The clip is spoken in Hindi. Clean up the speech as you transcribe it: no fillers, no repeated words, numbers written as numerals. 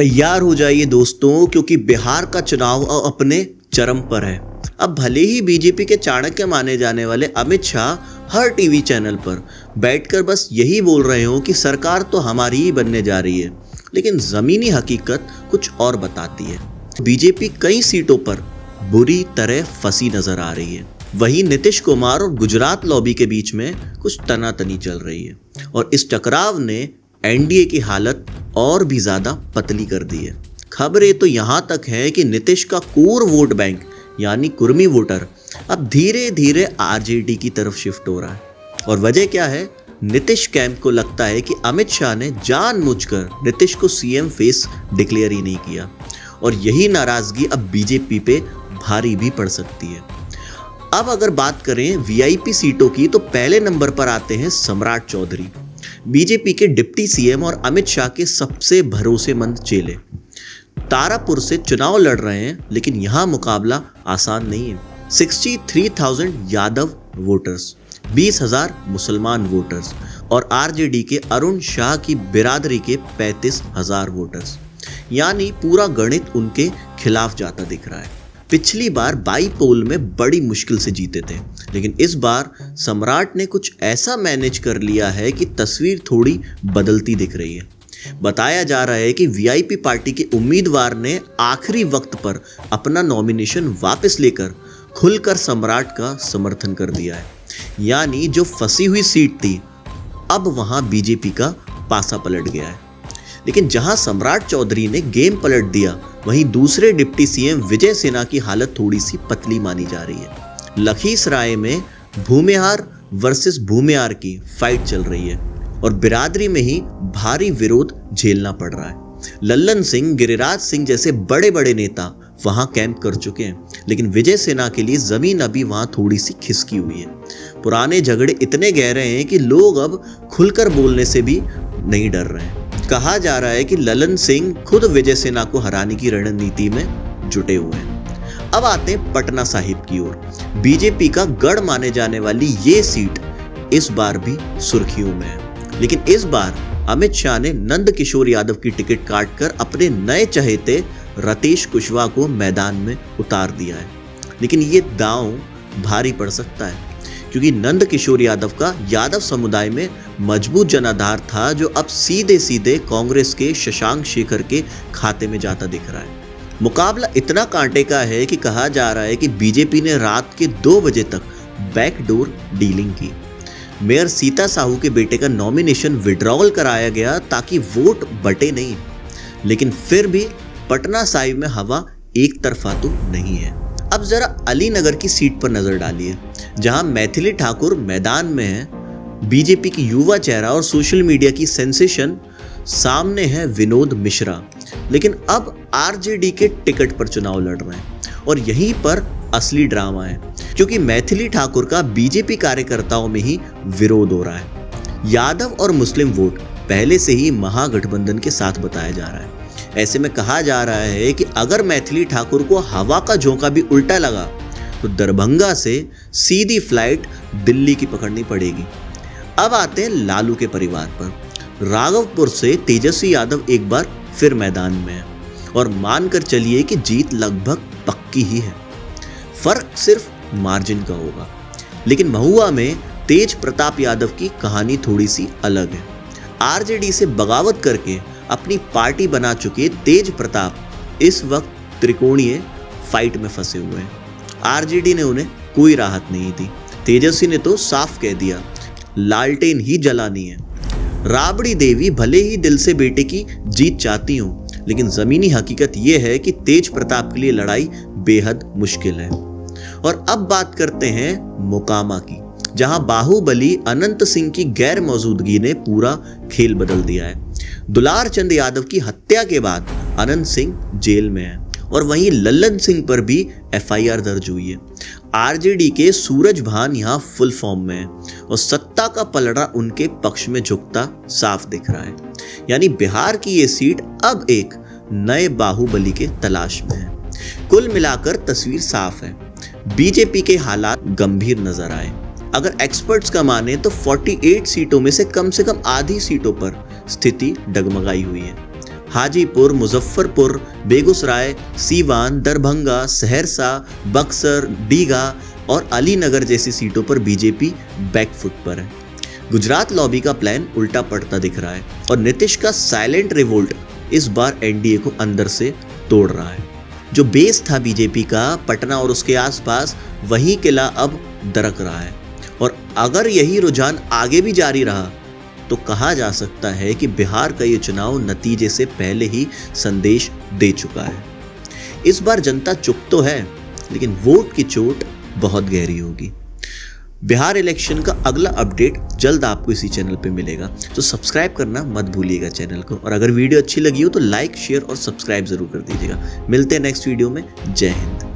तैयार हो जाइए दोस्तों, क्योंकि बिहार का चुनाव अब अपने चरम पर है। अब भले ही बीजेपी के चाणक्य माने जाने वाले अमित शाह हर टीवी चैनल पर बैठकर बस यही बोल रहे हो कि सरकार तो हमारी ही बनने जा रही है, लेकिन जमीनी हकीकत कुछ और बताती है। बीजेपी कई सीटों पर बुरी तरह फंसी नजर आ रही है। वहीं नीतीश कुमार और गुजरात लॉबी के बीच में कुछ तनातनी चल रही है और इस टकराव ने एनडीए की हालत और भी ज्यादा पतली कर दी है। खबरें तो यहां तक है कि नीतीश का कोर वोट बैंक यानी कुर्मी वोटर अब धीरे धीरे आरजेडी की तरफ शिफ्ट हो रहा है। और वजह क्या है? नीतीश कैंप को लगता है कि अमित शाह ने जानबूझकर नीतीश को सीएम फेस डिक्लेयर ही नहीं किया और यही नाराजगी अब बीजेपी पे भारी भी पड़ सकती है। अब अगर बात करें वीआईपी सीटों की, तो पहले नंबर पर आते हैं सम्राट चौधरी, बीजेपी के डिप्टी सीएम और अमित शाह के सबसे भरोसेमंद चेले। तारापुर से चुनाव लड़ रहे हैं, लेकिन यहां मुकाबला आसान नहीं है। 63,000 यादव वोटर्स, 20,000 मुसलमान वोटर्स और आरजेडी के अरुण शाह की बिरादरी के 35,000 वोटर्स, यानी पूरा गणित उनके खिलाफ जाता दिख रहा है। पिछली बार बाई पोल में बड़ी मुश्किल से जीते थे, लेकिन इस बार सम्राट ने कुछ ऐसा मैनेज कर लिया है कि तस्वीर थोड़ी बदलती दिख रही है। बताया जा रहा है कि वीआईपी पार्टी के उम्मीदवार ने आखिरी वक्त पर अपना नॉमिनेशन वापस लेकर खुलकर सम्राट का समर्थन कर दिया है। यानी जो फंसी हुई सीट थी, अब वहां बीजेपी का पासा पलट गया है। लेकिन जहां सम्राट चौधरी ने गेम पलट दिया, वहीं दूसरे डिप्टी सीएम विजय सिन्हा की हालत थोड़ी सी पतली मानी जा रही है। लखीसराय में भूमिहार वर्सेस भूमिहार की फाइट चल रही है और बिरादरी में ही भारी विरोध झेलना पड़ रहा है। लल्लन सिंह, गिरिराज सिंह जैसे बड़े बड़े नेता वहां कैंप कर चुके हैं, लेकिन विजय सिन्हा के लिए जमीन अभी वहां थोड़ी सी खिसकी हुई है। पुराने झगड़े इतने गहरे हैं कि लोग अब खुलकर बोलने से भी नहीं डर रहे हैं। कहा जा रहा है कि ललन सिंह खुद विजय सिन्हा को हराने की रणनीति में जुटे हुए हैं। अब आते हैं पटना साहिब की ओर। बीजेपी का गढ़ माने जाने वाली ये सीट इस बार भी सुर्खियों में है, लेकिन इस बार अमित शाह ने नंद किशोर यादव की टिकट काटकर अपने नए चहेते रतेश कुशवाहा को मैदान में उतार दिया है। लेकिन ये दांव भारी पड़ सकता है, क्योंकि नंद किशोर यादव का यादव समुदाय में मजबूत जनाधार था, जो अब सीधे सीधे कांग्रेस के शशांक शेखर के खाते में जाता दिख रहा है। मुकाबला इतना कांटे का है कि कहा जा रहा है कि बीजेपी ने रात के 2 बजे तक बैकडोर डीलिंग की। मेयर सीता साहू के बेटे का नॉमिनेशन विड्रॉवल कराया गया ताकि वोट बटे नहीं, लेकिन फिर भी पटना साहिब में हवा एक तरफा तो नहीं है। अब जरा अलीनगर की सीट पर नजर डालिए, जहां मैथिली ठाकुर मैदान में है। बीजेपी की युवा चेहरा और सोशल मीडिया की सेंसेशन सामने है विनोद मिश्रा, लेकिन अब आरजेडी के टिकट पर चुनाव लड़ रहे हैं और यहीं पर असली ड्रामा है, क्योंकि मैथिली ठाकुर का बीजेपी कार्यकर्ताओं में ही विरोध हो रहा है। यादव और मुस्लिम वोट पहले से ही महागठबंधन के साथ बताया जा रहा है। ऐसे में कहा जा रहा है कि अगर मैथिली ठाकुर को हवा का झोंका भी उल्टा लगा तो दरभंगा से सीधी फ्लाइट दिल्ली की पकड़नी पड़ेगी। अब आते हैं लालू के परिवार पर। राघवपुर से तेजस्वी यादव एक बार फिर मैदान में है और मानकर चलिए कि जीत लगभग पक्की ही है। फर्क सिर्फ मार्जिन का होगा। लेकिन महुआ में तेज प्रताप यादव की कहानी थोड़ी सी अलग है। आरजेडी से बगावत करके अपनी पार्टी बना चुके तेज प्रताप इस वक्त त्रिकोणीय फाइट में फंसे हुए हैं। आरजेडी ने उन्हें कोई राहत नहीं दी। तेजस्वी ने तो साफ कह दिया, लालटेन ही जलानी है। राबड़ी देवी भले ही दिल से बेटे की जीत चाहती हूं, लेकिन जमीनी हकीकत यह है कि तेज प्रताप के लिए लड़ाई बेहद मुश्किल है। और अब बात करते हैं मोकामा की, जहां बाहुबली अनंत सिंह की गैर मौजूदगी ने पूरा खेल बदल दिया है। दुलार चंद यादव की हत्या के बाद अनंत सिंह जेल में है और वहीं लल्लन सिंह पर भी एफआईआर दर्ज हुई है। आरजेडी के सूरज भान यहां फुल फॉर्म में है और सत्ता का पलड़ा उनके पक्ष में झुकता साफ दिख रहा है। यानी बिहार की ये सीट अब एक नए बाहुबली के तलाश में है। कुल मिलाकर तस्वीर साफ है, बीजेपी के हालात गंभीर नजर आए। अगर एक्सपर्ट्स का माने तो 48 सीटों में से कम आधी सीटों पर स्थिति डगमगाई हुई है। हाजीपुर, मुजफ्फरपुर, बेगूसराय, सीवान, दरभंगा, सहरसा, बक्सर, दीघा और अलीनगर जैसी सीटों पर बीजेपी बैकफुट पर है। गुजरात लॉबी का प्लान उल्टा पड़ता दिख रहा है और नीतीश का साइलेंट रिवोल्ट इस बार एनडीए को अंदर से तोड़ रहा है। जो बेस था बीजेपी का पटना और उसके आसपास, वही किला अब दरक रहा है और अगर यही रुझान आगे भी जारी रहा तो कहा जा सकता है कि बिहार का ये चुनाव नतीजे से पहले ही संदेश दे चुका है। इस बार जनता चुप तो है, लेकिन वोट की चोट बहुत गहरी होगी। बिहार इलेक्शन का अगला अपडेट जल्द आपको इसी चैनल पे मिलेगा, तो सब्सक्राइब करना मत भूलिएगा चैनल को। और अगर वीडियो अच्छी लगी हो तो लाइक, शेयर और सब्सक्राइब जरूर कर दीजिएगा। मिलते हैं नेक्स्ट वीडियो में। जय हिंद।